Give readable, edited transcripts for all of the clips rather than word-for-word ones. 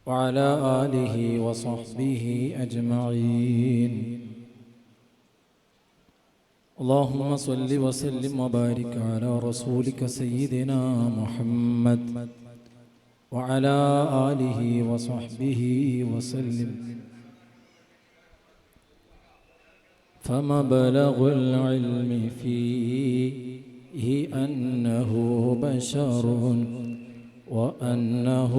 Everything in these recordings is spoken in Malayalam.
وعلى آله وصحبه أجمعين. اللهم صل وسلم وبارك على رسولك سيدنا محمد وعلى آله وصحبه وسلم. فمبلغ العلم فيه أنه بشر وأنه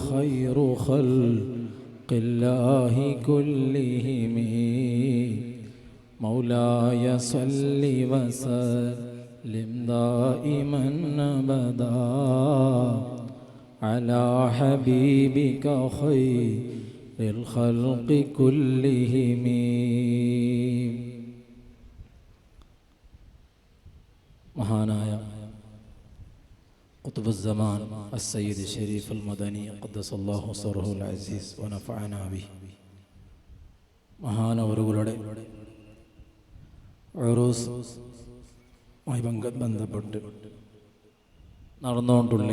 خير خلق الله كلهم. مولاي صل وسلم دائما أبدا على حبيبك خير الخلق كلهم. മഹാനായ ഖുത്ബുസ്സമാൻ അസ്സയ്യിദ് ഷരീഫ് അൽ മദനി ഖദ്ദസല്ലാഹു സിർറഹുൽ അസീസ് വനഫഅനാ ബിഹി മഹാനവറുകളുടെ ഉറൂസുമായി ബന്ധപ്പെട്ട് നടന്നുകൊണ്ടുള്ള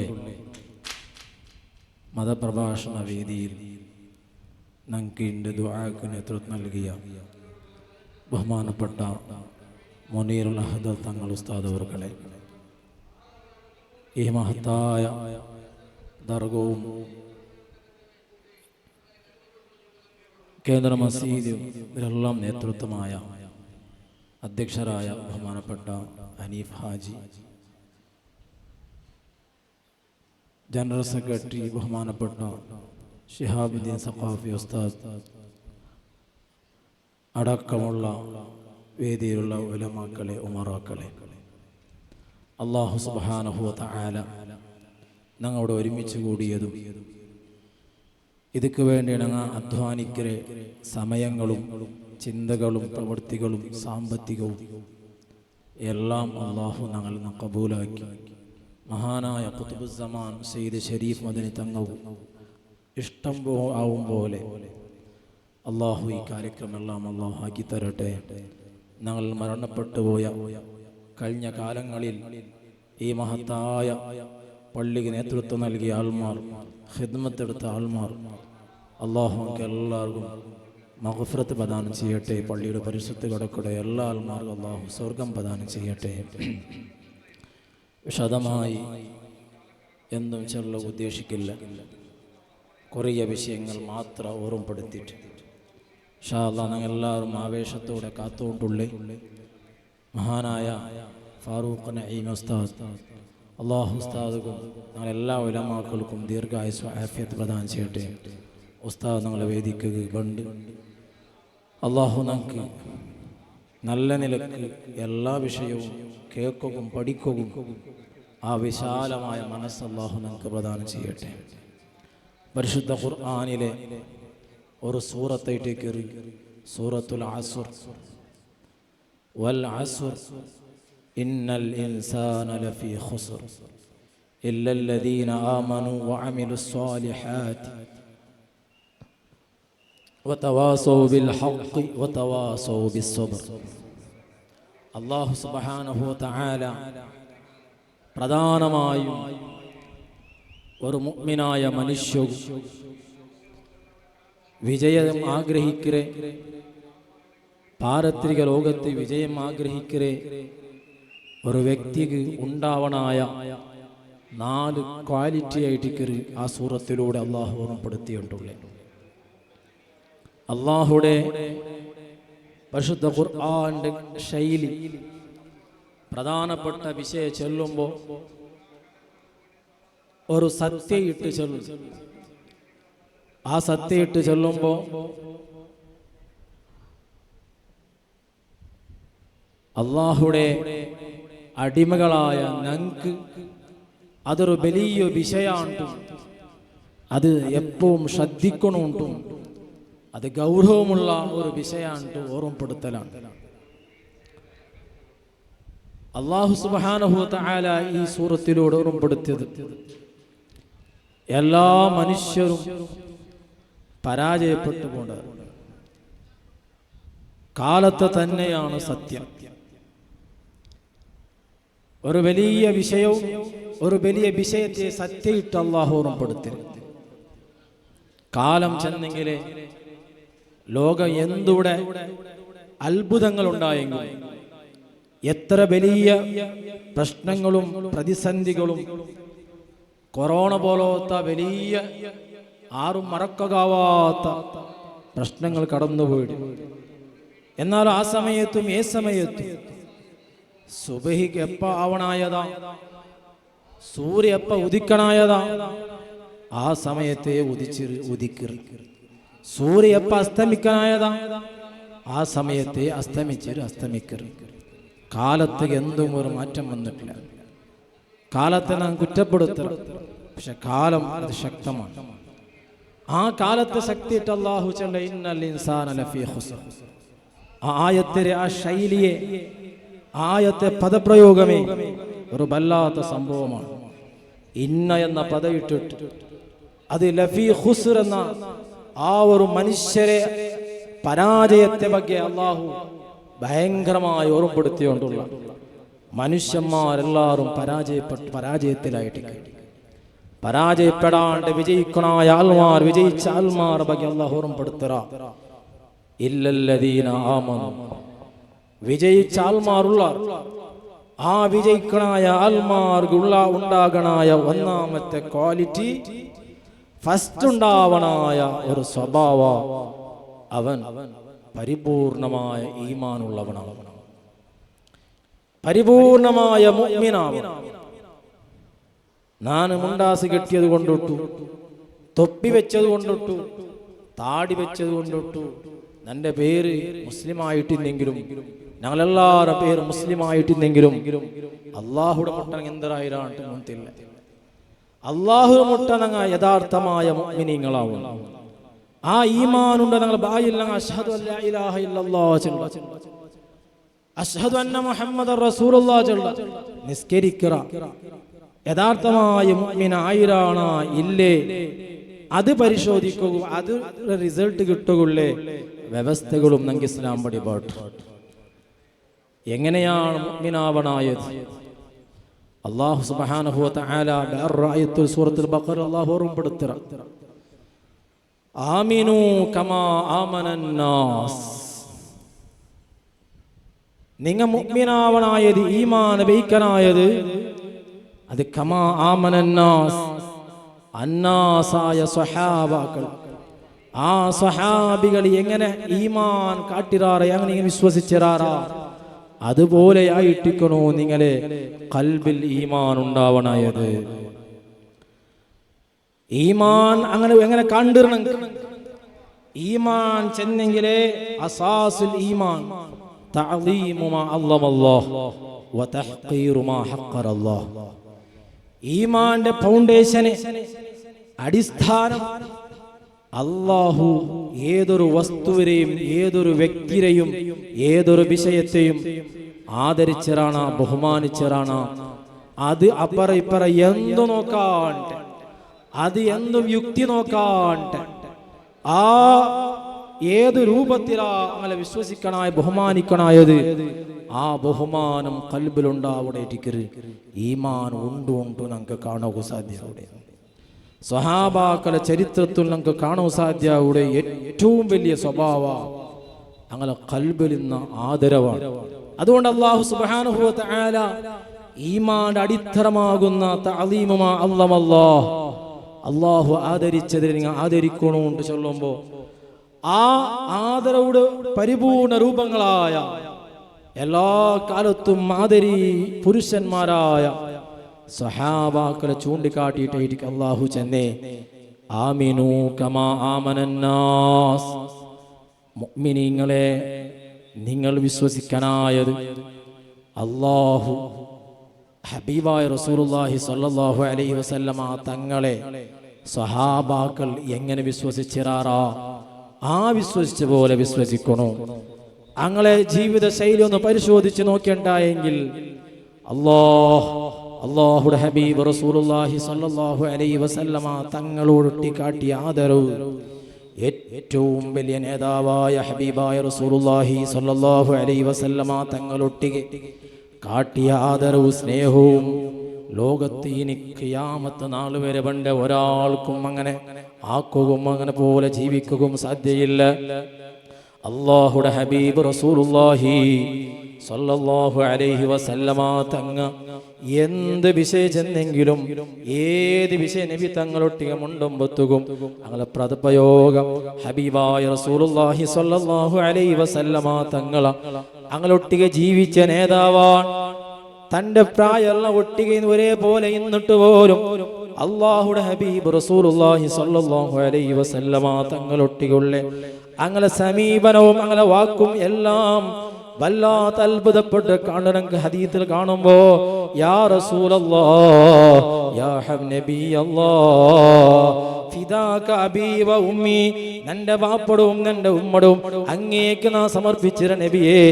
മതപ്രഭാഷണ വേദിയിൽ ഞങ്ങൾക്ക് ദുആക്ക് നേതൃത്വം നൽകിയ ബഹുമാനപ്പെട്ട മുനീറുൽ അഹ്ദൽ തങ്ങൾ ഉസ്താദ് അവർകളെ, ഈ മഹത്തായ ദർഗവും കേന്ദ്ര മസ്ജിദും ഇതിലെല്ലാം നേതൃത്വമായ അധ്യക്ഷരായ ബഹുമാനപ്പെട്ട ഹനീഫ് ഹാജി, ജനറൽ സെക്രട്ടറി ബഹുമാനപ്പെട്ട ഷിഹാബുദ്ദീൻ സഖാഫി ഉസ്താദ് അടക്കമുള്ള വേദിയിലുള്ള ഉലമാക്കളെ, ഉമറാക്കളെ, അല്ലാഹു സുബ്ഹാനഹു വ തആല ഞങ്ങളോട് ഒരുമിച്ച് കൂടിയതും ഇതൊക്കെ വേണ്ടി ഞങ്ങൾ അധ്വാനിക്കരെ സമയങ്ങളും ചിന്തകളും പ്രവൃത്തികളും സാമ്പത്തികവും എല്ലാം അല്ലാഹു ഞങ്ങൾ കബൂലാക്കി മഹാനായ ഖുത്ബുസ്സമാൻ സയ്യിദ് ഷരീഫ് മദനി തങ്ങളും ഇഷ്ടം ആവും പോലെ അല്ലാഹു ഈ കാര്യക്രമെല്ലാം അല്ലാഹു ആക്കി തരട്ടെ. ഞങ്ങൾ മരണപ്പെട്ടു പോയ കഴിഞ്ഞ കാലങ്ങളിൽ ഈ മഹത്തായ പള്ളിക്ക് നേതൃത്വം നൽകിയ ആൾമാർ, ഖിദ്മത്തെടുത്ത ആൾമാർ, അല്ലാഹു നമുക്ക് എല്ലാവർക്കും മഗ്ഫിറത്ത് പ്രദാനം ചെയ്യട്ടെ. പള്ളിയുടെ പരിശുദ്ധ കടക്കടെ എല്ലാ ആൾമാർക്കും അല്ലാഹു സ്വർഗം പ്രദാനം ചെയ്യട്ടെ. വിശദമായി എന്നും ചെല്ല ഉദ്ദേശിക്കില്ല, കുറേ വിഷയങ്ങൾ മാത്രം ഓർമ്മപ്പെടുത്തിയിട്ട് ഇൻഷാ അല്ലാഹ് ഞങ്ങൾ എല്ലാവരും ആവേശത്തോടെ കാത്തുകൊണ്ടുള്ള മഹാനായ ഫാറൂഖ് നഈം ഉസ്താദ്, അല്ലാഹു ഉസ്താദുക്കും ഞങ്ങളെല്ലാ ഉലമാക്കൾക്കും ദീർഘായുസ്സു ആഫിയത്ത് പ്രദാനം ചെയ്യട്ടെ. ഉസ്താദ് ഞങ്ങളെ വേദിക്ക് കണ്ട് അല്ലാഹു ഞങ്ങൾക്ക് നല്ല നിലക്ക് എല്ലാ വിഷയവും കേൾക്കുകയും പഠിക്കുകയും ആ വിശാലമായ മനസ്സ് അല്ലാഹു ഞങ്ങൾക്ക് പ്രദാനം ചെയ്യട്ടെ. പരിശുദ്ധ ഖുർആനിലെ ഒരു സൂറത്തായിട്ട് കയറി, സൂറത്തുൽ അസ്ർ. വൽ അസ്ർ ഇന്നൽ ഇൻസാന ലഫീ ഖുസ്ർ ഇല്ലൽ ലദീന ആമനൂ വഅമിലുസ് സ്വാലിഹാത്തി വതവാസൗ ബിൽ ഹഖ് വതവാസൗ ബിസ്സബ്ർ. അല്ലാഹു സുബ്ഹാനഹു വ തആല പ്രധാനമായും ഒരു മുഅ്മിനായ മനുഷ്യൻ വിജയം ആഗ്രഹിക്കരെ, പാരത്രിക ലോകത്ത് വിജയം ആഗ്രഹിക്കരെ ഒരു വ്യക്തിക്ക് ഉണ്ടാവണായ 4 ക്വാളിറ്റി ആയിട്ട് ആ സൂറത്തിലൂടെ അള്ളാഹു ഓർമ്മപ്പെടുത്തിയിട്ടുള്ളേ. അള്ളാഹുടെ പരിശുദ്ധ ഖുർആന്റെ ശൈലി പ്രധാനപ്പെട്ട വിഷയം ചൊല്ലുമ്പോൾ ഒരു സത്യയിട്ട് ചൊല്ലും. ആ സത്യയിട്ട് ചൊല്ലുമ്പോൾ അള്ളാഹുടെ അടിമകളായ ഞങ്ങൾക്ക് അതൊരു വലിയ വിഷയമാണ്. അത് എപ്പോഴും ശ്രദ്ധിക്കണമുണ്ടും അത് ഗൗരവമുള്ള ഒരു വിഷയമാണ്, ഓർമ്മപ്പെടുത്തലാണ്. അല്ലാഹു സുബ്ഹാനഹു വ തആല ഈ സൂറത്തിലൂടെ ഓർമ്മപ്പെടുത്തിയത് എല്ലാ മനുഷ്യരും പരാജയപ്പെട്ടുകൊണ്ട് കാലത്ത് തന്നെയാണ് സത്യം. ഒരു വലിയ വിഷയവും ഒരു വലിയ വിഷയത്തെ സത്യമായിട്ട് അല്ലാഹു ഓർമ്മപ്പെടുത്തി. കാലം ചെന്നെങ്കിലേ ലോകം എന്തുവിടെ അത്ഭുതങ്ങൾ ഉണ്ടായെങ്കിൽ, എത്ര വലിയ പ്രശ്നങ്ങളും പ്രതിസന്ധികളും കൊറോണ പോലത്തെ വലിയ ആരും മറക്കാവാത്ത പ്രശ്നങ്ങൾ കടന്നുപോയി. എന്നാൽ ആ സമയത്തും ഏ സമയത്തും സുബഹിക്ക് എപ്പ ആവണായതാ, സൂര്യ എപ്പ ഉദിക്കണായതാ, ആ സമയത്തെ ഉദിക്കറി. സൂര്യ എപ്പ അസ്തമിക്കാനായതാ, ആ സമയത്തെ അസ്തമിക്കറി. കാലത്ത് എന്തും ഒരു മാറ്റം വന്നിട്ടില്ല. കാലത്തെ നാം കുറ്റപ്പെടുത്തണം, പക്ഷെ കാലം അത് ശക്തമാണ്. ആ കാലത്തെ ശക്തിയിട്ട് അല്ലാഹു ചൊല്ല ഇന്നൽ ഇൻസാന ലഫീ ഖുസ്ർ. ആ ആയത്തിലെ ആ ശൈലിയെ, ആയത്തെ പദപ്രയോഗമേ ഒരു വല്ലാത്ത സംഭവമാണ്. ഇന്ന എന്ന പദമിട്ടിട്ട് അത് ലഫീ ഖുസ്ർ എന്ന ആ ഒരു മനുഷ്യരെ പരാജയത്തെ ಬಗ್ಗೆ അല്ലാഹു ഭയങ്കരമായി ഓർമ്മപ്പെടുത്തിക്കൊണ്ടുള്ള മനുഷ്യന്മാരെല്ലാവരും പരാജയത്തിലായിട്ട് പരാജയപ്പെടാണ്ട് വിജയിക്കണായ ആൾമാർ, വിജയിച്ച ആൾമാർ ಬಗ್ಗೆ അല്ലാഹു ഓർമ്മപ്പെടുത്തുക. ഇല്ലല്ലദീന ആമനു, വിജയിച്ച ആൾമാരുള്ള ആ വിജയിക്കണായ ആൾമാർക്കുള്ള ഉണ്ടാകണായ ഒന്നാമത്തെ ക്വാളിറ്റി, ഫസ്റ്റ് ഉണ്ടാവണായ ഒരു സ്വഭാവ, അവൻ പരിപൂർണമായ ഈമാനുള്ളവനാണ്, പരിപൂർണമായ മുഅ്മിനാണ്. ഞാൻ മുണ്ടാസ് കെട്ടിയത് കൊണ്ടിട്ടു, തൊപ്പി വെച്ചത് കൊണ്ടിട്ടു, താടി വെച്ചത് കൊണ്ടിട്ടു, എൻ്റെ പേര് മുസ്ലിം ആയിട്ടില്ലെങ്കിലും, ഞങ്ങളെല്ലാവരുടെ പേര് മുസ്ലിം ആയിട്ടില്ലെങ്കിലും അള്ളാഹുടെ മുട്ട എന്തരായിരാണ്ട് മുന്തില്ല. അള്ളാഹു മുട്ട ഞങ്ങൾ യഥാർത്ഥമായ മുഅ്മിനീങ്ങളാവും. ആ ഈമാനുണ്ട് ഞങ്ങൾ ബായില്ല. അഷ്ഹദു അല്ലാ ഇലാഹ ഇല്ലല്ലാഹ് ചൊല്ല, അഷ്ഹദു അന്ന മുഹമ്മദർ റസൂലുള്ളാഹ് ചൊല്ല, നിസ്കരിക്കറ. യഥാർത്ഥമായ മുഅ്മിൻ ആയിരാണ് ഇല്ലേ, അത് പരിശോധിക്കുക, അത് റിസൾട്ട് കിട്ടുകയുള്ളേ. വ്യവസ്ഥകളും ഞങ്ങൾക്ക് ഇസ്ലാം പഠിപ്പാട്ട്. എങ്ങനെയാണ് മുഅ്മിനാവണായത്? അല്ലാഹു സുബ്ഹാനഹു വ തആല ബഅറായത്തുൽ സൂറത്തുൽ ബഖറ അല്ലാഹു ഓർമ്മപ്പെടുത്തുക, ആമിനു കമാ ആമനന്നാസ്. നിങ്ങൾ മുഅ്മിനാവണായത്, ഈമാൻ വയ്ക്കനായത് അത് കമാ ആമനന്നാസ്, അന്നാസായ സ്വഹാബാക്കൾ, ആ സ്വഹാബികൾ എങ്ങനെ ഈമാൻ കാട്ടിറാറ, എങ്ങനെ വിശ്വസിച്ചിറാറാ, അതുപോലെ ആയിട്ടിക്കണോ നിങ്ങളെ ഖൽബിൽ ഈമാൻ ഉണ്ടാവണായത്. ഈമാൻ അങ്ങനെ എങ്ങനെ കണ്ടിരണം? ഈമാൻ ചെന്നെങ്കിലേ അസാസുൽ ഈമാൻ തഅദീമു മാ അല്ലമല്ലാഹ് വ തഹ്ഖീറു മാ ഹഖറല്ലാഹ്. ഈമാന്റെ ഫൗണ്ടേഷന്, അടിസ്ഥാനം അല്ലാഹു ഏതൊരു വസ്തുവിനെയും ഏതൊരു വ്യക്തിയെയും ഏതൊരു വിഷയത്തെയും ആദരിച്ചറാണ്, ബഹുമാനിച്ചറാണ്. അത് അപ്പറ ഇപ്പറ എന്തു നോക്കാണ്ട്, അത് എന്തും യുക്തി നോക്കാണ്ട്, ആ ഏത് രൂപത്തിലാ അങ്ങനെ വിശ്വസിക്കണായ ബഹുമാനിക്കണായത്, ആ ബഹുമാനം ഖൽബിലുണ്ടാവിടെ ഈമാൻ ഉണ്ട് നമുക്ക് കാണുക സാധ്യത. സ്വഹാബാക്കളെ ചരിത്രത്തിൽ നമുക്ക് കാണുക സാധ്യത ഏറ്റവും വലിയ സ്വഭാവ അങ്ങനെ ഖൽബിൽ നിന്ന് ആദരവാണ്. അതുകൊണ്ട് അല്ലാഹു സുബ്ഹാനഹു വ തആല ഈമാന്റെ അടിത്തറമാകുന്ന തഅദീമു മാ അല്ലമല്ലാഹ്, അല്ലാഹു ആദരിച്ചതിനെ നിങ്ങൾ ആദരിക്കണമെന്ന് ചൊല്ലുമ്പോൾ ആ ആദരവുടെ പരിപൂർണ രൂപങ്ങളായ എല്ലാ കാലത്തും ആദരി പുരുഷന്മാരായ സഹാബാക്കളെ ചൂണ്ടിക്കാട്ടിയിട്ടായിരിക്കും അല്ലാഹു ചെന്നേ ആമിനു കമാ ആമനന്നാസ്. മുഅ്മിനീങ്ങളെ നിങ്ങൾ വിശ്വസിക്കാനായത് അല്ലാഹു ഹബീബായ റസൂലുള്ളാഹി സ്വല്ലല്ലാഹു അലൈഹി വസല്ലമ തങ്ങളെ സഹാബാക്കൾ എങ്ങനെ വിശ്വസിച്ചിറാറാ, ആ വിശ്വസിച്ച പോലെ വിശ്വസിക്കണോ. അങ്ങളെ ജീവിത ശൈലി ഒന്ന് പരിശോധിച്ച് നോക്കേണ്ടായെങ്കിൽ അല്ലാഹുടെ ഹബീബ് റസൂലുള്ളാഹി സ്വല്ലല്ലാഹു അലൈഹി വസല്ലമ തങ്ങളോടൊട്ടി കാട്ടിയ ആദരവ്, ഏറ്റവും വലിയ നേതാവായ ഹബീബായ റസൂലുള്ളാഹി സ്വല്ലല്ലാഹു അലൈഹി വസല്ലമ തങ്ങളൊട്ടിಗೆ കാട്ടിയ ആദരവും സ്നേഹവും ലോകത്ത് ഇനി ഖിയാമത്ത് നാൾ വരെ പണ്ട് ഒരാൾക്കും അങ്ങനെ ആക്കുകയും അങ്ങനെ പോലെ ജീവിക്കുകയും സാധ്യയില്ല. അല്ലാഹുടെ ഹബീബ് റസൂലുള്ളാഹി സ്വല്ലല്ലാഹു അലൈഹി വസല്ലമ തങ്ങ എന്ത് വിഷയം ചെന്നെങ്കിലും ഏത് വിഷയ നബി തങ്ങളൊട്ടിക മുണ്ടുമ്പത്തുകും അങ്ങനെ പദപ്രയോഗം ഹബീബായ റസൂലുള്ളാഹി സ്വല്ലല്ലാഹു അലൈഹി വസല്ലമ തങ്ങള അങ്ങനൊട്ടിക ജീവിച്ച നേതാവാണ്. തന്റെ പ്രായമുള്ള ഒട്ടിക ഒരേപോലെ ഇന്നിട്ട് പോലും അല്ലാഹുടെ ഹബീബ് റസൂലുള്ളാഹി സ്വല്ലല്ലാഹു അലൈഹി വസല്ലമ തങ്ങളൊട്ടികുള്ള അങ്ങനെ സമീപനവും അങ്ങനെ വാക്കും എല്ലാം വല്ലാത്ത അത്ഭുതപ്പെട്ട് കാണണം. ഹദീസിൽ കാണുമ്പോ യാ റസൂലല്ലാഹ് യാ നബിയല്ലാഹ് ഫിദാക അബീ വ ഉമ്മി, നിന്റെ വാപ്പടും നിന്റെ ഉമ്മടും അങ്ങേക്ക് നാം സമർപ്പിച്ചിര നബിയേ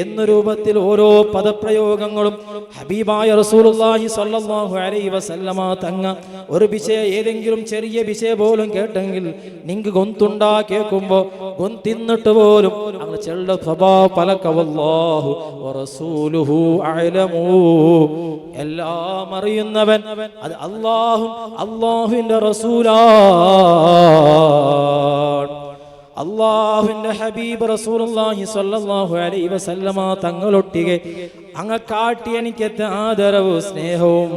എന്ന രൂപത്തിൽ ഓരോ പദപ്രയോഗങ്ങളും ഹബീബായ റസൂലുള്ളാഹി സ്വല്ലല്ലാഹു അലൈഹി വസല്ലമ തങ്ങ ഒരു വിഷയം ഏതെങ്കിലും ചെറിയ വിഷയം പോലും കേട്ടെങ്കിൽ നിങ്ങക്ക് ഗൊന്തുണ്ടാ കേൾക്കുമ്പോ ഗൊന്തിന്നിട്ട് പോലും അങ്ങനെ ചെള്ള സ്വഭാവ പലക്കവല്ലാഹു വറസൂലുഹു അഅലമു, എല്ലാം അറിയുന്നവൻ അത് അല്ലാഹും അല്ലാഹുവിന്റെ റസൂലാ. അല്ലാഹുവിന്റെ ഹബീബ് റസൂലുള്ളാഹി സ്വല്ലല്ലാഹു അലൈഹി വസല്ലമ തങ്ങളൊട്ടികെ അങ്ങ് കാട്ടി എനിക്കെത്ത ആദരവും സ്നേഹവും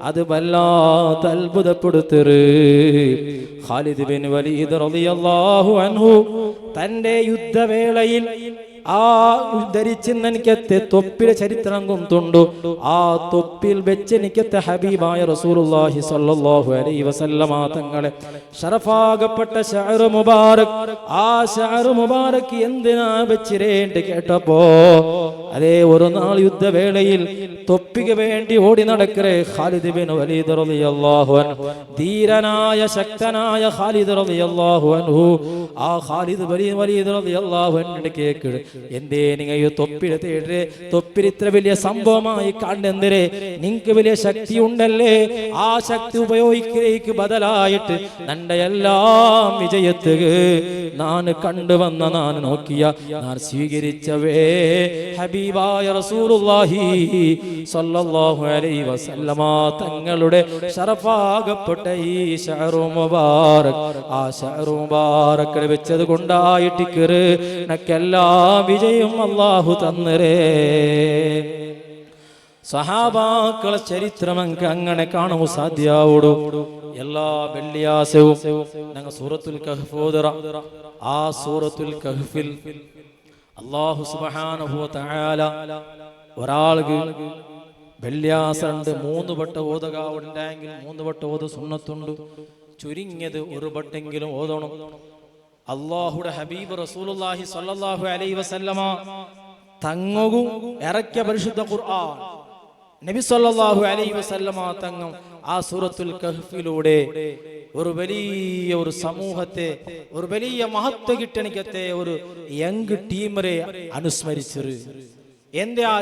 അത് വല്ലാത്ത അത്ഭുതപ്പെടുത്തറ്. ഖാലിദ് ബിൻ വലീദ് റളിയല്ലാഹു അൻഹു തന്റെ യുദ്ധവേളയിൽ ആ ധരിച്ചെന്ന് എനിക്കത്തെ തൊപ്പിലെ ചരിത്രം കൊണ്ടുണ്ടു. ആ തൊപ്പിൽ വെച്ച് എനിക്കത്തെ ഹബീബായ റസൂലുള്ളാഹി സ്വല്ലല്ലാഹു അലൈഹി വസല്ലമ തങ്ങളെ ശറഫാകപ്പെട്ട ശഅർ മുബാറക്, ആ ശഅർ മുബാറക് എന്തിനാ വെച്ചിരേണ്ട് കേട്ടപ്പോ അതേ ഒരു നാൾ യുദ്ധവേളയിൽ തൊപ്പിക്ക് വേണ്ടി ഓടി നടക്കറേ ഖാലിദ് ബിൻ വലീദ് റളിയല്ലാഹു അൻഹു, ധീരനായ ശക്തനായ ഖാലിദ് റളിയല്ലാഹു അൻഹു. ആ ഖാലിദ് ബിൻ വലീദ് റളിയല്ലാഹു അൻഹു കേക്ക് എന്തേ നിങ്ങൾ ഈ തൊപ്പിൽ തേടേ, തൊപ്പിൽ ഇത്ര വലിയ സംഭവമായി കാണുന്നെന്തരേ, നിങ്ങൾക്ക് വലിയ ശക്തി ഉണ്ടല്ലേ, ആ ശക്തി ഉപയോഗിക്കേക്ക് ബദലായിട്ട് നന്റെ എല്ലാം വിജയത്തുക ഞാൻ കണ്ടുവന്ന ഞാൻ നോക്കിയ ഞാൻ സ്വീകരിച്ചവേ ഹബീബായ റസൂലുള്ളാഹി സ്വല്ലല്ലാഹു അലൈഹി വസല്ലമ തങ്ങളുടെ ശറഫാകപ്പെട്ട ഈ ശഅറു മുബാറക്, ആ ശഅറു മുബാറക് വെച്ചത് കൊണ്ടായിട്ടിക്കറ് നക്കെല്ലാം വിജയം അല്ലാഹു തന്നരേ. സഹാബാക്കളെ ചരിത്രം നമുക്ക് അങ്ങനെ കാണും സാധ്യാവുടു. എല്ലാ വെള്ളിയാസവും ഞങ്ങൾ സൂറത്തുൽ കഹ്ഫ് ഓതുറ. ആ സൂറത്തുൽ കഹ്ഫിൽ അല്ലാഹു സുബ്ഹാനഹു വ തആല ഒരാൾക്ക് വെള്ളിയാസണ്ട് 3 വട്ട ഓതുക ഉണ്ടെങ്കിൽ 3 വട്ട ഓത് സുന്നത്തുണ്ട്. ചുരുങ്ങിയത് ഒരു വട്ടെങ്കിലും ഓതണം. അല്ലാഹുടെ ഹബീബ് റസൂലുള്ളാഹി സ്വല്ലല്ലാഹു അലൈഹി വസല്ലമ തങ്ങും ഇറക്കിയ പരിശുദ്ധ ഖുർആൻ നബി സല്ലല്ലാഹു അലൈഹി വസല്ലമ തങ്ങും ആ സൂറത്തുൽ കഹ്ഫിലൂടെ ഒരു വലിയ ഒരു സമൂഹത്തെ ഒരു വലിയ മഹത്വ കിട്ടണിക്കത്തെ ഒരു യങ് ടീമറെ അനുസ്മരിച്ചത്. എന്റെ ആ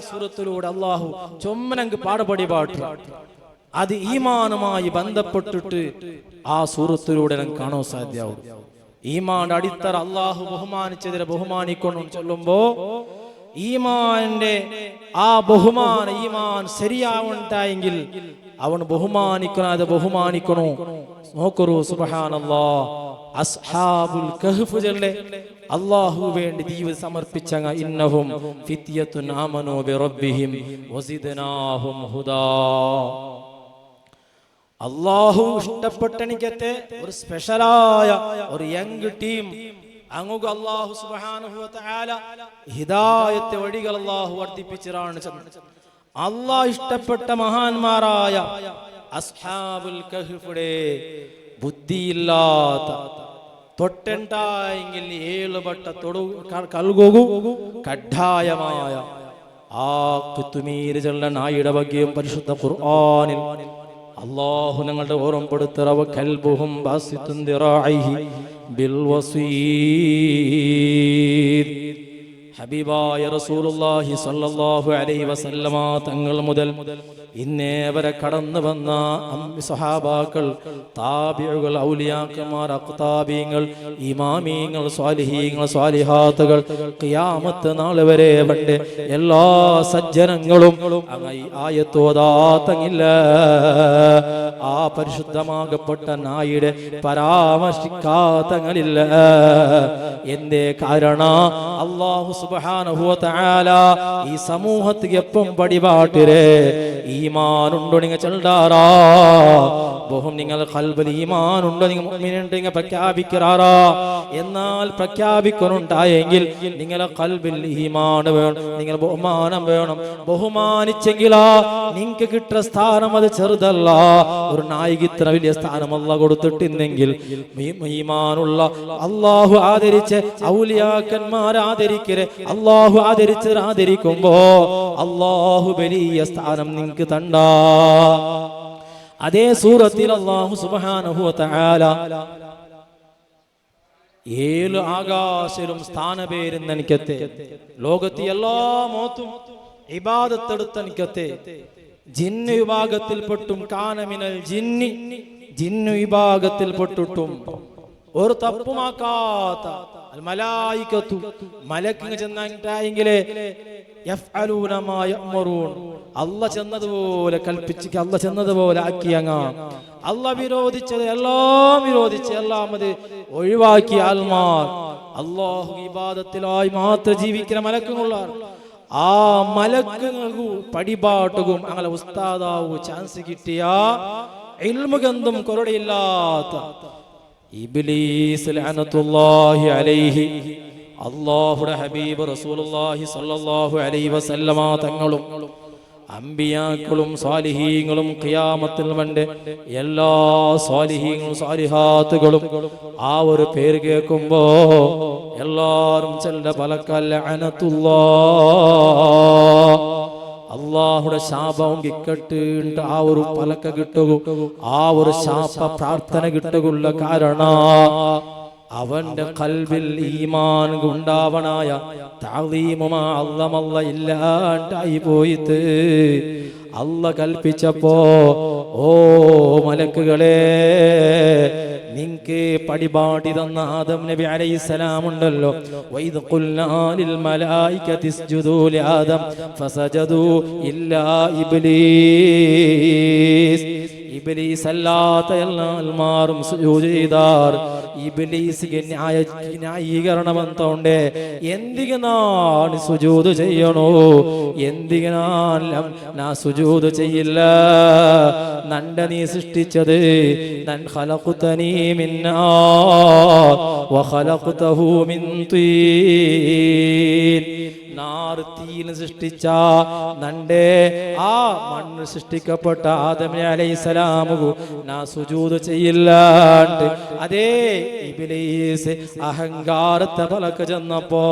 സൂറത്തിലൂടെ അല്ലാഹു ചൊമ്മനങ്ക് പാടപടി പാട്ടു അത് ഈമാനുമായി ബന്ധപ്പെട്ടിട്ട് ആ സൂറത്തിലൂടെ നമുക്ക് കാണാൻ സാധ്യമാവും. ഈമാന്റെ അടിത്തറ അല്ലാഹു ബഹുമാനിച്ചതിനെ ബഹുമാനിക്കണം ചൊല്ലുമ്പോ ഈമാന്റെ ആ ബഹുമാന ഈമാൻ ശരിയാവുണ്ടായെങ്കിൽ അവൻ ബഹുമാനിക്കണത് ബഹുമാനിക്കണോ നോക്കറൂ. സുബ്ഹാനല്ലാഹ്, അസ്ഹാബുൽ കഹ്ഫ് ജല്ലേ അല്ലാഹു വേണ്ടി ജീവിതം സമർപ്പിച്ചങ്ങ ഇന്നഹും ഫിത്യത്തുൻ ആമനൂ ബിറബ്ബിഹിം വസിദ്നാഹും ഹുദാ. അല്ലാഹു ഇഷ്ടപ്പെട്ടനിക്കത്തെ ഒരു സ്പെഷ്യലായ ഒരു യങ് ടീം അങ്ങു അല്ലാഹു സുബ്ഹാനഹു വ തആല ഹിദായത്തെ വഴികൾ അല്ലാഹു വർദ്ധിപ്പിച്ചിറാണ്. അല്ലാഹു ഇഷ്ടപ്പെട്ട മഹാന്മാരായ അസ്ഹാബുൽ കഹ്ഫിടെ ബുദ്ധിയില്ലാത്ത തൊട്ടെണ്ടായെങ്കിൽ 7 വട്ട തൊടു കൽഗോകു കഡ്ഡായമായ ആ കുത്തുമീര് ചെല്ലൻ നായുടെ ബഗ്യം പരിശുദ്ധ ഖുർആനിൽ അല്ലാഹു ഞങ്ങളുടെ ഓർമ്മപ്പെടുത്തറവ കൽബുഹും ബാസിത്തുൻ ദിറാഇഹി ബിൽ വസീദ്. ഹബീബായ റസൂലുള്ളാഹി സ്വല്ലല്ലാഹു അലൈഹി വസല്ലമ തങ്ങൾ മുതൽ ഇന്നേ വരെ കടന്നു വന്ന സ്വഹാബാക്കൾ, താബിഉകൾ, ഔലിയാക്കന്മാർ, അഖ്താബീങ്ങൾ, ഇമാമീങ്ങൾ, സ്വാലിഹീങ്ങൾ, സ്വാലിഹാത്തുകൾ, ഖിയാമത്ത് നാൾ വരെ പണ്ട് എല്ലാ സജ്ജനങ്ങളും ഈ ആയത്ത് ഓതാത്തങ്ങില്ല. ആ പരിശുദ്ധമാകപ്പെട്ട നായുടെ പരാമർശിക്കാത്തങ്ങളില്ല. എന്തേ കാരണം? അല്ലാഹു സുബ്ഹാനഹു വ തആല ഈ സമൂഹത്തിക്ക് എപ്പം പടിപാട്ടിരെ ഈമാനുണ്ടോ നിങ്ങൾ ചെൽഡാറാ ബഹും നിങ്ങൾ ഖൽബിൽ ഈമാനുണ്ടോ നിങ്ങൾ മുഅ്മിനുണ്ടോ നിങ്ങൾ പ്രഖ്യാപിക്കാറാ. എന്നാൽ പ്രഖ്യാപിക്കുന്നുണ്ടായെങ്കിൽ നിങ്ങളെ ഖൽബിൽ ഈമാൻ വേണം, നിങ്ങൾ ബഹുമാനം വേണം. ബഹുമാനിച്ചെങ്കിലാ നിങ്ങൾക്ക് കിട്ടുന്ന സ്ഥാനം അത് ചെറുതല്ല. ഒരു നായിക ഇത്ര വലിയ സ്ഥാനം അല്ലാഹു കൊടുത്തിട്ടുണ്ടെങ്കിൽ ഈമാനുള്ള അല്ലാഹു ആദരിച്ച് ഔലിയാക്കന്മാരെ ആദരിക്കരെ അല്ലാഹു ആദരിക്കുമ്പോ അല്ലാഹു വലിയ സ്ഥാനം നിങ്ങൾക്ക് തണ്ടാ. അതേ സൂറത്തിൽ അല്ലാഹു സുബ്ഹാനഹു വ തആല 7 ആകാശലും സ്ഥാനപേരുന്നെനിക്കത്തെ ലോകത്തെ എല്ലാ മോത്തും ഇബാദത്തെടുത്തെനിക്കത്തെ ജിന്ന് വിഭാഗത്തിൽപ്പെട്ടും കാനമിനൽ ജിന്ന് വിഭാഗത്തിൽപ്പെട്ടിട്ടും ഒരു തപ്പുമാക്കാത്ത മലായികത്തു മലക്കിന് ചെന്നെങ്കിലേ യഫ്അലൂന മാ യഅ്മറൂൻ അല്ലാഹ് ചെന്നതുപോലെ കൽപ്പിച്ച് അല്ലാഹ് ചെന്നതുപോലെ ആക്കിയങ്ങ. അല്ലാഹ് വിരോധിച്ചത് എല്ലാം വിരോധിച്ച് എല്ലാം അത് ഒഴിവാക്കിയ ആൽമാർ അല്ലാഹു ഇബാദത്തിലായി മാത്രം ജീവിക്കുന്ന മലക്കുകളാർ. ആ മലക്കുകൾക്കു പടിപാട്ടുകും അങ്ങനെ ഉസ്താദാവു ചാൻസ് കിട്ടിയ ഇൽമുകന്തും കൊറടിയില്ലാത്ത ഇബ്ലീസ് ലഅനത്തുല്ലാഹി അലൈഹി അല്ലാഹുടെ ഹബീബ് റസൂലുള്ളാഹി സ്വല്ലല്ലാഹു അലൈഹി വസല്ലമ തങ്ങളും അമ്പിയാക്കളും സ്വാലിഹീങ്ങളും ഖിയാമത്തിൽ വണ്ട് എല്ലാ സ്വാലിഹീങ്ങളും സ്വാലിഹാത്തുകളും ആ ഒരു പേര് കേൾക്കുമ്പോ എല്ലാരും ചെല്ല പലക്കൽ ലഅനത്തുല്ലാഹ് അല്ലാഹുടെ ശാപവും കിക്കട്ട് ആ ഒരു പലക്ക കിട്ടുക, ആ ഒരു ശാപ പ്രാർത്ഥന കിട്ടുകയുള്ള കാരണ അവന്റെ ഖൽബിൽ ഈമാൻ ഉണ്ടാവണായ തഅലീമുമാ അല്ലമല്ല ഇല്ലാണ്ടായി പോയിട്ട് അല്ലാഹ് കൽപ്പിച്ചപ്പോ ഓ മലക്കുകളെ നിങ്ങക്ക് പടിപാടി തന്ന ആദം നബി അലൈഹിസ്സലാം ഉണ്ടല്ലോ, വൈദ് ഖുൽനാ ലിൽ മലായികതി ഇസ്ജുദൂ ലി ആദം ഫസജദൂ ഇല്ലാ ഇബ്ലീസ്. ഇബ്ലീസ് അല്ലാത്ത എല്ലാമാരും സുജൂദ് ചെയ്താർ. ഇബ്ലീസിಗೆ ന്യായീകരണമെന്തോണ്ടേ എന്തിനാണ് സുജൂദ് ചെയ്യണോ, എന്തിനാ സുജൂദ് ചെയ്യില്ല? നണ്ട നീ സൃഷ്ടിച്ചത് നൻ ഖലഖതനീ മിൻ നാർ വഖലഖതഹു മിൻ തീൻ. തീയിൽ സൃഷ്ടിച്ച നണ്ടേ ആ മണ്ണ് സൃഷ്ടിക്കപ്പെട്ട ആദം അലൈഹിസ്സലാമു നാ സുജൂദ് ചെയ്യില്ലാണ്ട് അതേ ഇബ്ലീസ് അഹങ്കാരത്തെ പലക്ക് ചെന്നപ്പോ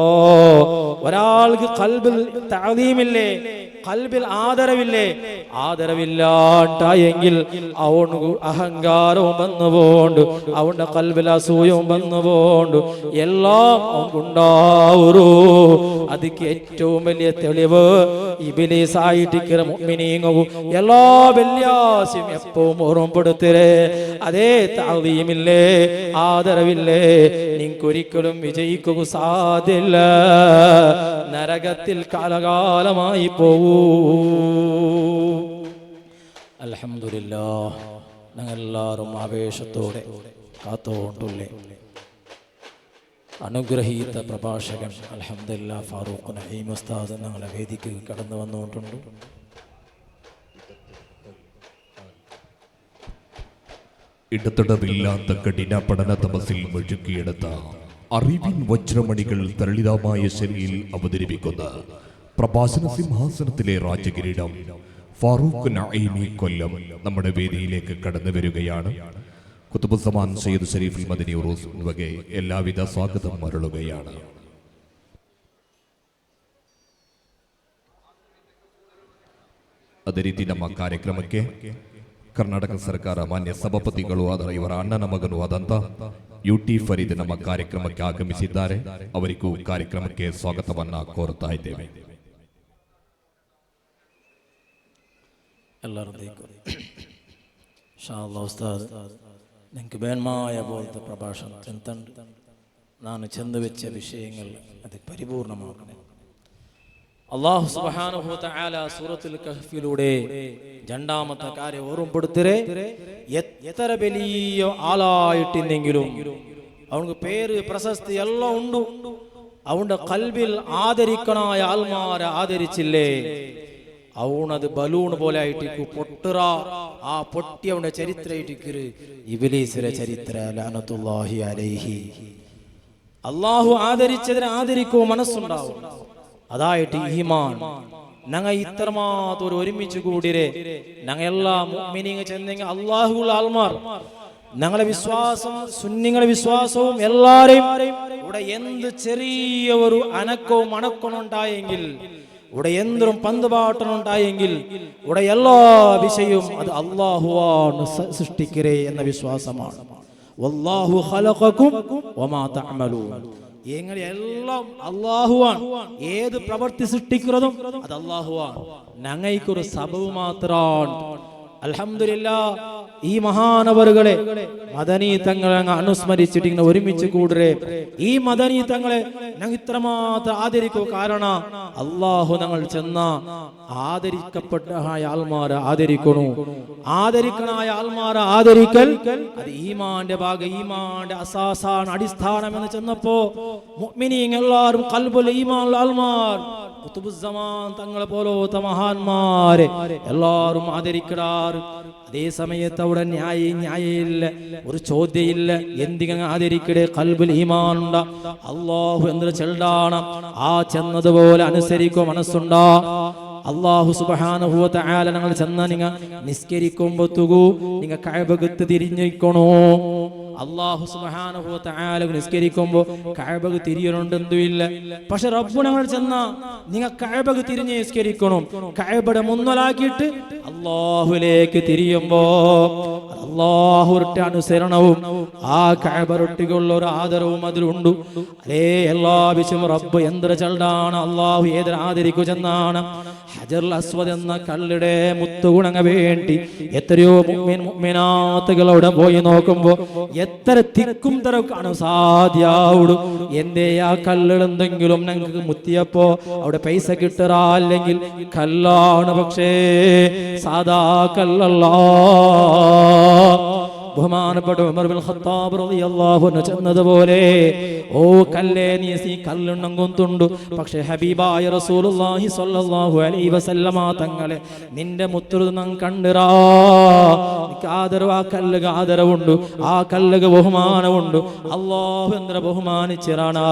ഒരാൾക്ക് ഖൽബിൽ തഅലീമില്ലേ, ഖൽബിൽ ആദരവില്ലാണ്ടായെങ്കിൽ അവന് അഹങ്കാരവും വന്നുപോണ്ട്, അവന്റെ ഖൽബിൽ അസൂയവും വന്നുപോണ്ട് എല്ലാം അവനുണ്ടാവൂ. അതിക്ക് ഏറ്റവും വലിയ തെളിവ് ഇബ്ലീസ് ആയിട്ടിരിക്കുന്ന മുഅ്മിനീങ്ങു എല്ലാ വെള്ളിയാഴ്ചയും എപ്പോഴും ഓർമ്മപ്പെടുത്തരേ അതേ തഅലീമില്ലേ, ആദരവില്ലേ, നിങ്ങൾക്കൊരിക്കലും വിജയിക്കുക സാധ്യല്ല, നരകത്തിൽ കാലകാലമായി പോവൂ. അൽഹംദുലില്ലാഹ് ഞങ്ങളെല്ലാവരും ആവേശത്തോടെ കാത്തോണ്ടുള്ളേ അനുഗ്രഹീത പ്രഭാഷകൻ അൽഹംദുലില്ലാഹ് ഫാറൂഖ് നഈം ഉസ്താദ് ഞങ്ങളെ വേദിക്ക് കടന്നു വന്നുകൊണ്ടുണ്ട്. ഇടതടവില്ലാത്ത കഠിന പഠന തപസ്സിൽ മുഴുകിയെടുത്ത അറിവിൻ വജ്രമണികൾ തരളിതമായ ശൈലിയിൽ അവതരിപ്പിക്കുന്ന പ്രഭാഷണ സിംഹാസനത്തിലെ രാജകിരീടം ഫാറൂഖ് നഈമി കൊല്ലം നമ്മുടെ വേദിയിലേക്ക് കടന്നു വരികയാണ്. കുതുബുസ്സമാൻ സയ്യിദ് ഷരീഫുൽ മദനി ഉറൂസ് വകെ എല്ലാവിധ സ്വാഗതം അരുളുകയാണ്. ಅದೇ ರೀತಿ ನಮ್ಮ ಕಾರ್ಯಕ್ರಮಕ್ಕೆ ಕರ್ನಾಟಕ ಸರ್ಕಾರ ಮಾನ್ಯ ಸಭಾಪತಿಗಳು ಆದ ಇವರ ಅಣ್ಣನ ಮಗನೂ ಆದಂತ ಯುಟಿ ಫರೀದ್ ನಮ್ಮ ಕಾರ್ಯಕ್ರಮಕ್ಕೆ ಆಗಮಿಸಿದ್ದಾರೆ. ಅವರಿಗೂ ಕಾರ್ಯಕ್ರಮಕ್ಕೆ ಸ್ವಾಗತವನ್ನ ಕೋರುತ್ತಾ ಇದ್ದೇವೆ. എല്ലാവരും ഉസ്താദ് നിങ്ങൾക്ക് വേണമായ പോലത്തെ പ്രഭാഷണം ചെന്തുണ്ട് നാം ചെന്ന് വെച്ച വിഷയങ്ങൾ അത് പരിപൂർണമാക്കണേ. അല്ലാഹു സുബ്ഹാനഹു വ തആല സൂറത്തുൽ കഹ്ഫിലൂടെ രണ്ടാമത്തെ കാര്യം ഓർമ്മപ്പെടുത്തരെ എത്ര വലിയ ആളായിട്ടില്ലെങ്കിലും അവനക്ക് പേര് പ്രശസ്തി എല്ലാം ഉണ്ട്, അവന്റെ കൽബിൽ ആദരിക്കണായ ആൾമാരെ ആദരിച്ചില്ലേ അവനത് ബലൂൺ പോലെ ആയിട്ട് പൊട്ടുറ. ആ പൊട്ടി അവന്റെ ചരിത്രമായിട്ട് ഇബ്ലീസിന്റെ ചരിത്ര ലഅനത്തുല്ലാഹി അലൈഹി. അല്ലാഹു ആദരിച്ചതിനെ ആദരിക്കോ മനസ്സുണ്ടാവും. അതായിട്ട് ഈമാൻ ഞങ്ങൾ ഇത്രമാത്രം ഒരുമിച്ച് കൂടിരെ ഞങ്ങൾ എല്ലാ മുഅ്മിനീങ്ങൾ ചെന്നെങ്കിൽ അല്ലാഹുവിൽ ആൾമാർ ഞങ്ങളെ വിശ്വാസം സുന്നിങ്ങളെ വിശ്വാസവും എല്ലാരെയും ഇവിടെ എന്ത് ചെറിയ ഒരു അനക്കവും അണക്കവും ഉണ്ടായെങ്കിൽ ഇവിടെ എന്തും പന്തുപാട്ടനുണ്ടായെങ്കിൽ ഇവിടെ എല്ലാ വിഷയവും അത് അല്ലാഹുവാണ് സൃഷ്ടിക്കരേ എന്ന വിശ്വാസമാണ്. വല്ലാഹു ഖലഖകും വമാ തഅമലൂൻ. എങ്ങനെ എല്ലാം അല്ലാഹുവാണ്. ഏത് പ്രവൃത്തി സൃഷ്ടിക്കുന്നതും അത് അല്ലാഹുവാണ്. ഞങ്ങൾക്കൊരു സബബ് മാത്രമാണ്. അൽഹംദുലില്ലാഹ് ഈ മഹാനവറുകളെ മദനി തങ്ങളെ അങ്ങ് അനുസ്മരിച്ചിട്ട് ഇങ്ങനെ ഒരുമിച്ച് കൂടരെ. ഈ മദനി തങ്ങളെ ഞങ്ങൾ ഇത്രമാത്രം ആദരിക്കൂ. കാരണം അല്ലാഹു ഞങ്ങൾ ചെന്ന ആദരിക്കപ്പെട്ട ആൾമാരെ ആദരിക്കണു. ആദരിക്കണായ ആൾമാരെ ആദരിക്കൽ അത് ഈമാന്റെ ഭാഗം, ഈമാന്റെ അസാസാണ്, അടിസ്ഥാനം എന്ന് ചെന്നപ്പോ മുഅ്മിനീങ്ങൾ എല്ലാവരും ഖൽബുൽ ഈമാൻ ആൾമാർ ഖുതുബുസ്സമാൻ തങ്ങളെ പോലത്തെ മഹാന്മാരെ എല്ലാവരും ആദരിക്കാറ്. അതേ സമയത്ത് അവിടെ ന്യായയില്ല, ഒരു ചോദ്യയില്ല. എന്തിങ്ങനെ ആദരിക്കടേ? ഖൽബുൽ ഈമാൻ ഉണ്ട്. അല്ലാഹു എന്തൊരു ചെല്ലാണ് ആ ചെന്നതുപോലെ അനുസരിക്കോ മനസ്സുണ്ടാ. അല്ലാഹു സുബ്ഹാനഹു വ തആല നിങ്ങൾ ചെന്ന നിങ്ങൾ നിസ്കരിക്കുമ്പോത്തുകൂ നിങ്ങൾ കഅബക്ക് തിരിഞ്ഞിരിക്കണോ. അല്ലാഹു സുബ്ഹാനഹു വ തആല നിസ്കരിക്കുമ്പോൾ കഅബക്ക് തിരിയണുണ്ടെന്തുമില്ല. പക്ഷെ റബ്ബ് ഞങ്ങൾ ചെന്ന നിങ്ങൾ കഅബക്ക് തിരിഞ്ഞ് നിസ്കരിക്കണം. കഅബയുടെ മുന്നലാക്കിയിട്ട് അല്ലാഹുവിലേക്ക് തിരിയുമ്പോ അല്ലാഹുവിന്റെ അനുസരണവും ആ കഅബറൊട്ടിക്കുള്ള ഒരു ആദരവും അതിലുണ്ട്. അതേ എല്ലാ വിഷയം റബ്ബ് എന്തൊരു ചണ്ടാണ്. അല്ലാഹു ഏതൊരു ആദരിക്കു ചെന്നാണ്. ഹജറുൽ അസ്വദ് എന്ന കല്ലിടെ മുത്തുഗുണങ്ങ വേണ്ടി എത്രയോ മുഅ്മിനാത്തുകളവിടെ പോയി നോക്കുമ്പോ എത്ര തിക്കും തിരക്കാണ് സാധ്യാവുടു. എന്തേ ആ കല്ലുകൾ എന്തെങ്കിലും ഞങ്ങൾക്ക് മുത്തിയപ്പോ അവിടെ പൈസ കിട്ടറാ, അല്ലെങ്കിൽ കല്ലാണ്, പക്ഷേ സാധാ കല്ലല്ല. ബഹുമാനപ്പെട്ട ഉമർ ബിൻ ഖത്താബ് റളിയല്ലാഹു അൻഹു ചെന്നതുപോലെ ഓ കല്ലേ നീ ഈ കല്ലുണ്ണം കൊന്തുണ്ടു, പക്ഷേ ഹബീബായ റസൂലുള്ളാഹി സ്വല്ലല്ലാഹു അലൈഹി വസല്ലമ തങ്ങളെ നിന്റെ മുത്തുറുനം കണ്ടിറാ. ആദരവ്, ആ കല്ലുക ആദരവുണ്ട്, ആ കല്ലുക ബഹുമാനമുണ്ട്. അല്ലാഹു എന്ത്ര ബഹുമാനിച്ചിറാണ്.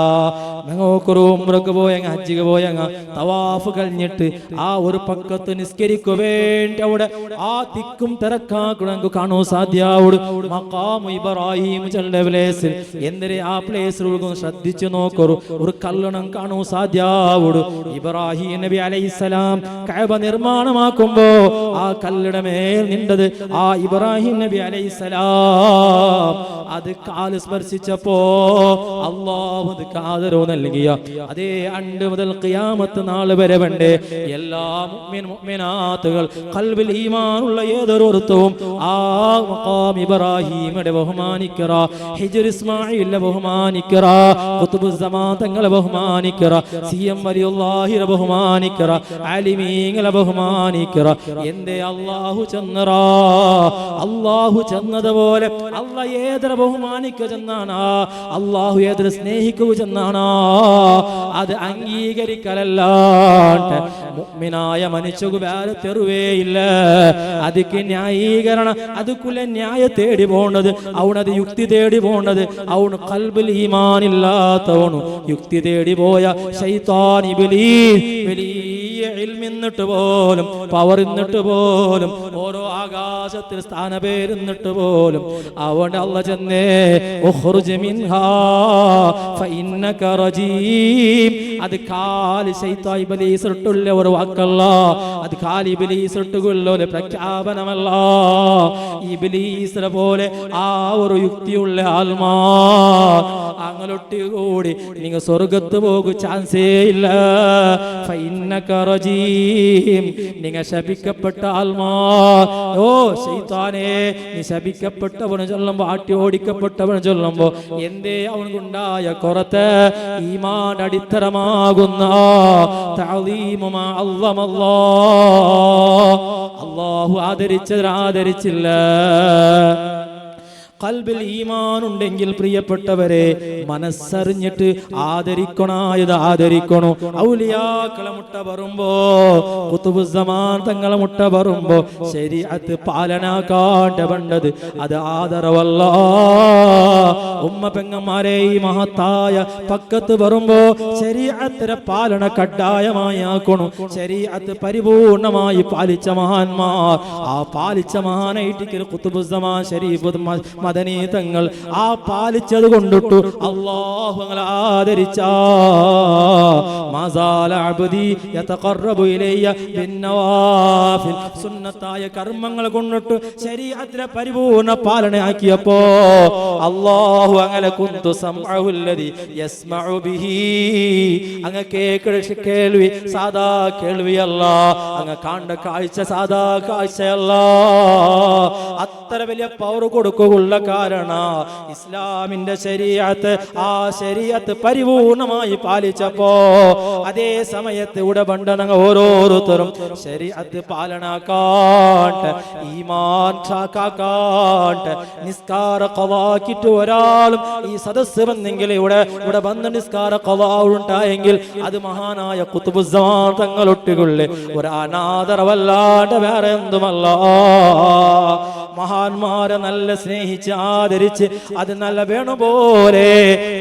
ഞങ്ങൾക്കൊരു ഉംറക്ക് പോയങ്ങ ഹജ്ജിക്ക് പോയങ്ങ തവാഫ് കഴിഞ്ഞിട്ട് ആ ഒരു പക്കത്ത് നിസ്കരിക്കു വേണ്ടി അവിടെ ആ തിക്കും തിരക്കാക്കു കാണൂ സാധ്യാവുട്. മഖാമു ഇബ്രാഹിം ചെല്ലെ പ്ലേസിൽ എന്തിരെ ആ പ്ലേസിൽ ശ്രദ്ധിച്ചു നോക്കൂ. ഒരു കല്ലണം കാണൂ സാധ്യാവുട്. ഇബ്രാഹിം നബി അലൈഹിസ്സലാം കഅബ നിർമ്മാണമാക്കുമ്പോ ആ കല്ലിട മേൽ നിന്നത് ആ ഇബ്രാഹിം നബി അലൈഹിസ്സലാം അത് കാല് സ്പർശിച്ചപ്പോ അല്ലാഹു അത് ആദരവ് നൽകിയ അതേ അണ്ട് മുതൽ ഖിയാമത്ത് നാൾ വരെ വേണ്ടേ എല്ലാ മുഅ്മിനാത്തുകൾ ഖൽബിൽ ഈമാനുള്ള ഏതൊരു അർത്ഥവും ആ മഖാം ഇബ്രാഹിമിനെ ബഹുമാനിക്കറ, ഹിജ്ർ ഇസ്മാഈലിനെ ബഹുമാനിക്കറ, ഖുതുബുസ്സമാൻ തങ്ങളെ ബഹുമാനിക്കറ, സിയം വലിയുള്ളാഹിനെ ബഹുമാനിക്കറ, ആലിമീങ്ങളെ ബഹുമാനിക്കറ. എന്തേ അല്ലാഹു ചെന്നറാ. അല്ലാഹു ചെന്നതുപോലെ അല്ലാഹ് ഏതൊരു ബഹുമാനിക്കുക ചെന്നാണ്, അല്ലാഹു ഏതൊരു സ്നേഹിക്കുക ചെന്നാണ്. അത് അംഗീകരിക്കലല്ലാണ്ട് മുഅ്മിനായ മനുഷ്യക്ക് വേറെ തെരുവേയില്ല. അതിക്ക് ന്യായീകരണം, അതുക്കുള്ള ന്യായ തേടി പോണത് അവനത് യുക്തി തേടി പോണത് അവന് ഖൽബിൽ ഈമാനില്ലാത്തവണു യുക്തി തേടി പോയ ശൈത്താൻ ഇബ്ലീസ് വലിയ ഇൽമിന്നിട്ട് പോലും പവർ ഇന്നിട്ട് പോലും ഓരോ ആകാശത്തിൽ സ്ഥാനപേരുന്നിട്ട് പോലും അവന്റെ അല്ലാഹ് ചെന്നേ ഉഖ്റുജ് മിൻഹാ ഫഇന്നക റജീം. അത് കാലി ശൈത്താൻ ഇബ്ലീസ് ഇട്ടുള്ള ഒരു വാക്കല്ല, അത് കാലി ഇബ്ലീസ് ഇട്ടുകൊള്ള ഒരു പ്രഖ്യാപനമല്ല. ഇബ്ലീസിനെ പോലെ ആ ഒരു യുക്തിയുള്ള ആൽമാർ അങ്ങോട്ട് കൂടി നിങ്ങൾ സ്വർഗത്ത് പോകും ചാൻസേ ഇല്ല. ഫഇന്നക റജീം. റജീം നിങ്ങൾ ശപിക്കപ്പെട്ട ആത്മാ ഓ ശൈത്താനേ നീ ശപിക്കപ്പെട്ടവന് ചൊല്ലുമ്പോ ആട്ടി ഓടിക്കപ്പെട്ടവന് ചൊല്ലുമ്പോ എന്തേ അവനുണ്ടായ കുറത്ത് ഈമാൻ അടിത്തറമാകുന്ന തഅലീമു മാ അല്ലാഹു ആദരിച്ചില്ല. ഖൽബിൽ ഈമാൻ ഉണ്ടെങ്കിൽ പ്രിയപ്പെട്ടവരെ മനസ്സറിഞ്ഞിട്ട് ആദരിക്കണോ. ഔലിയാക്കളെ മുട്ട പറയുമ്പോ ഖുതുബുസ്സമാൻ തങ്ങളെ മുട്ട പറയുമ്പോ ശരീഅത്ത് പാലനാക്കാണ്ട വേണ്ടത് അത് ആദരവല്ല. ഉമ്മ പെങ്ങന്മാരെ ഈ മഹത്തായ പക്കത്ത് വരുമ്പോ ശരീഅത്തിനെ പാലന കഡ്ഡായമായി ആക്കണു. ശരീഅത്ത് പരിപൂർണമായി പാലിച്ച മഹാന്മാർ, ആ പാലിച്ച മഹാനായിട്ട് ഖുതുബുസ്സമാൻ ശരീഫ് മദനി തങ്ങൾ ആ പാലിച്ചത് കൊണ്ടിട്ടു അല്ലാഹു ആദരിച്ച മസാല അബ്ദി യതഖറബു ഇലയ്യ ബിന്നവാഫിൽ സുന്നത്തായ കർമ്മങ്ങൾ കൊണ്ടിട്ട് ശരീഅത്തിലെ പരിപൂർണ പാലനയാക്കിയപ്പോ അല്ലാഹു അങ്ങനെ കുന്തു സമഉല്ലദി യസ്മഉ ബിഹി അങ്ങ കേൾവി സാദാ കേൾവിയല്ല, അങ്ങ കാണ്ട കാഴ്ച സാദാ കാഴ്ചയല്ല. അത്ര വലിയ പവർ കൊടുക്കുക കാരണ ഇസ്ലാമിന്റെ ശരീഅത്ത് ആ ശരീഅത്ത് പരിപൂർണമായി പാലിച്ചപ്പോ അതേ സമയത്ത് ഇവിടെ ബണ്ടനങ്ങൾ ഓരോരുത്തരും ശരീഅത്ത് പാലനാക്കാട്ട് ഈമാൻ കാക്കാട്ട് നിസ്കാര ഖളാക്കിട്ട് ഒരാളും ഈ സദസ്സ് വന്നെങ്കിൽ ഇവിടെ വന്ന് നിസ്കാര ഖളാ ഉണ്ടായെങ്കിൽ അത് മഹാനായ ഖുതുബുസ്സമാൻ തങ്ങളൊട്ടിക്കുള്ളിൽ ഒരു അനാദരവല്ലാണ്ട് വേറെ എന്തുമല്ല. മഹാന്മാരെ നല്ല സ്നേഹിച്ച് ആദരിച്ച് അത് നല്ല വേണപോലെ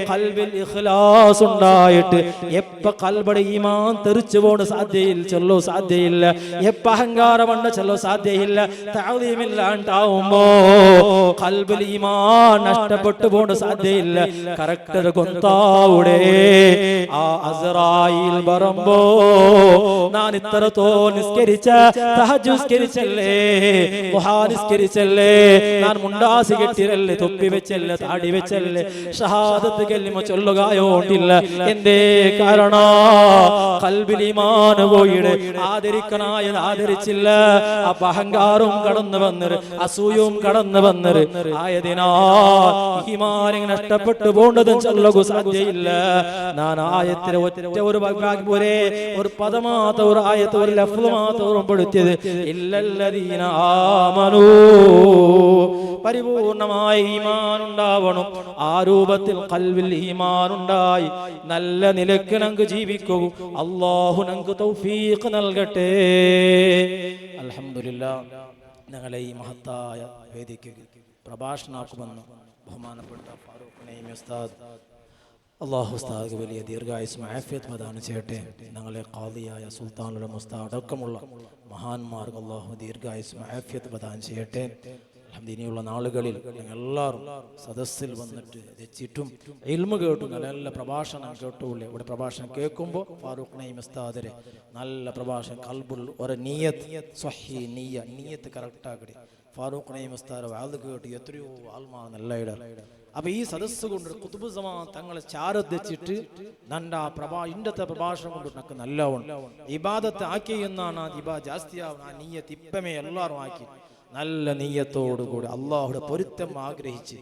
ഖൽബിൽ ഇഖ്ലാസ് ഉണ്ടായിട്ട് എപ്പ ഖൽബിൽ ഈമാൻ തെറിച്ചു പോണ സാധ്യയില്ല, എപ്പ അഹങ്കാരം വന്ന ചെല്ലോ സാധ്യയില്ല. തഅലീമില്ലാണ്ടാവുമ്പോ ഖൽബിൽ ഈമാൻ നഷ്ടപ്പെട്ടു പോണ സാധ്യയില്ല. കറക്റ്റ് ഗൊന്താവുടെ ആ അസ്റായിൽ വരുമ്പോ ഞാൻ ഇത്രത്തോ നിസ്കരിച്ച തഹജ്ജുദ് നിസ്കരിച്ചല്ലേ, ദുഹാ നിസ്കരിച്ചല്ലേ, ഞാൻ മുണ്ടാസി കെട്ടിരല്ലേ, തൊപ്പി വെച്ചല്ലേ, താടി വെച്ചല്ലേ, ഷഹാദത്ത് കലിമ ചൊല്ലുകയോണ്ടില്ല. എന്തേ കാരണ ഖൽബിൽ ഈമാൻ പോയിട് ആദരിക്കനായത് ആദരിച്ചില്ല. അപ്പൊ അഹങ്കാരവും കടന്നു വന്നത്, അസൂയവും കടന്നു വന്നത് ആയതിനാ ഈമാൻ നഷ്ടപ്പെട്ടു പോണ്ടതും ചൊല്ലുക സാധ്യയില്ല. ഞാൻ ആയത്തിലെ ഒറ്റ ഒരു പദമാത്ത ഒരു ആയത്ത് ഒരു ലഫ്ള് മാത്രം ഓർമ്മപ്പെടുത്തിയത് ഇല്ലല്ലദീന ആമനൂ പരിപൂർണമായ ഈമാൻ ഉണ്ടാവണം. ആ രൂപത്തിൽ ഖൽബിൽ ഈമാൻ ഉണ്ടായി നല്ല നിലക്ക് നമുക്ക് ജീവിക്കൂ. അല്ലാഹു നമുക്ക് തൗഫീഖ് നൽകട്ടെ. അൽഹംദുലില്ലാഹ് ഞങ്ങളെ ഈ മഹത്തായ വേദിക്ക് പ്രഭാഷണാക്കുമെന്ന് ബഹുമാനപ്പെട്ട ഫാറൂഖ് നഈമി ഉസ്താദ് അല്ലാഹു ഉസ്താദ് വലിയ ദീർഘായുസ്സും ആഫിയത്തും പ്രദാനം ചെയ്യട്ടെ. ഞങ്ങളെ ഖാദിയായ സുൽത്താനുൽ ഉസ്താദ് അടക്കമുള്ള മഹാന്മാർക്ക് അല്ലാഹു ദീർഘായുസ്സും ആഫിയത്തും പ്രദാനം ചെയ്യട്ടെ. ഇനിയുള്ള നാളുകളിൽ എല്ലാവരും സദസ്സിൽ വന്നിട്ട് രചിട്ടും ഇൽമു കേട്ടു നല്ല പ്രഭാഷണം കേട്ടൂല്ലേ. ഇവിടെ പ്രഭാഷണം കേൾക്കുമ്പോൾ ഫാറൂഖ് നഈമി ഉസ്താദിനെ നല്ല പ്രഭാഷണം ഖൽബുൽ ഒരു നിയ്യത്ത് സ്വഹീ നിയ്യത്ത് കറക്റ്റ് ആക്കടി. ഫാറൂഖ് നഈമി ഉസ്താദ് വാദ് കേട്ട് എത്രയോ ആൾമാർ നല്ല ഇടർ. അപ്പൊ ഈ സദസ്സ് കൊണ്ട് ഖുതുബുസ്സമാൻ തങ്ങളെ ചാരത്തിച്ചിട്ട് നണ്ട ഇന്നത്തെ പ്രഭാഷണം കൊണ്ട് നമുക്ക് നല്ല ഇബാദത്ത് ആക്കി എന്നാണ് ജാസ്തിയാവുന്ന ആ നീയത്ത് ഇപ്പമേ എല്ലാവരും ആക്കി നല്ല നീയത്തോടുകൂടി അള്ളാഹുടെ പൊരുത്തം ആഗ്രഹിച്ച്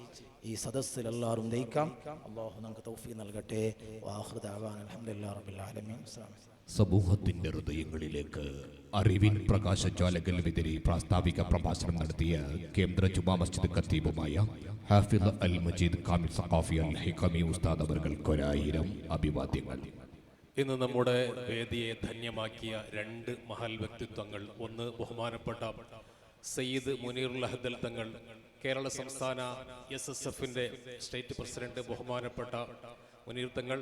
ഈ സദസ്സിൽ എല്ലാവരും ദയിക്കാം. അള്ളാഹു നമുക്ക് തൗഫീഖ് നൽകട്ടെ. വആഖിറു ദഅവാന അൽഹംദുലില്ലാഹി റബ്ബിൽ ആലമീൻ. സമൂഹത്തിന്റെ ഹൃദയങ്ങളിലേക്ക് അറിവിൻ പ്രകാശജ്വാലകൾ വിതരി പ്രാസ്താവിക പ്രഭാഷണം നടത്തിയ കേന്ദ്ര ജുമാ മസ്ജിദ് ഖത്തീബുമായ ഹാഫിദ് അൽ മജീദ് കാമിൽ സഖാഫി അൽ ഹികമി ഉസ്താദ് അവർക്ക് 1000 അഭിവാദ്യങ്ങൾ. ഇന്ന് നമ്മുടെ വേദിയെ ധന്യമാക്കിയ രണ്ട് മഹൽ വ്യക്തിത്വങ്ങൾ, ഒന്ന് ബഹുമാനപ്പെട്ട സയ്യിദ് മുനീറുൽ അഹ്ദൽ തങ്ങൾ, കേരള സംസ്ഥാന SSFന്റെ സ്റ്റേറ്റ് പ്രസിഡന്റ്, ബഹുമാനപ്പെട്ട മുനീർ തങ്ങൾ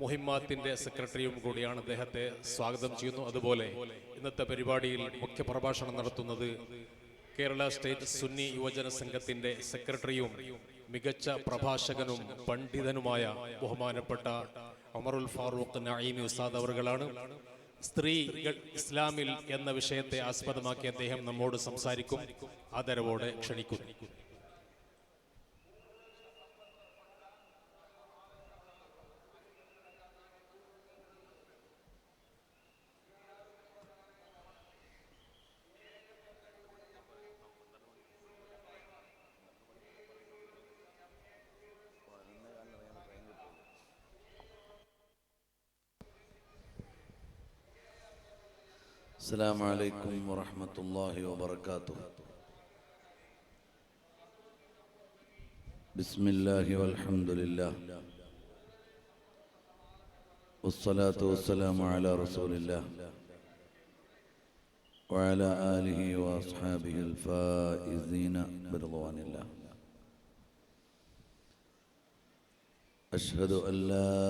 മുഹിമ്മാത്തിന്റെ സെക്രട്ടറിയും കൂടിയാണ്. അദ്ദേഹത്തെ സ്വാഗതം ചെയ്യുന്നു. അതുപോലെ ഇന്നത്തെ പരിപാടിയിൽ മുഖ്യ പ്രഭാഷണം നടത്തുന്നത് കേരള സ്റ്റേറ്റ് സുന്നി യുവജന സംഘത്തിന്റെ സെക്രട്ടറിയും മികച്ച പ്രഭാഷകനും പണ്ഡിതനുമായ ബഹുമാനപ്പെട്ട ഉമറുൽ ഫാറൂഖ് നഈമി ഉസ്താദ് അവറുകളാണ്. സ്ത്രീകൾ ഇസ്ലാമിൽ എന്ന വിഷയത്തെ ആസ്പദമാക്കി അദ്ദേഹം നമ്മോട് സംസാരിക്കും. ആദരവോടെ ക്ഷണിക്കുന്നു. السلام عليكم ورحمة الله وبركاته. بسم الله والحمد لله والصلاة والسلام على رسول الله وعلى آله وأصحابه الفائزين برضوان الله. أشهد أن لا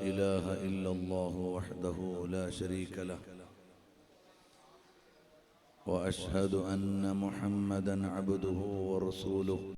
إله إلا الله وحده لا شريك له وأشهد أن محمدًا عبده ورسوله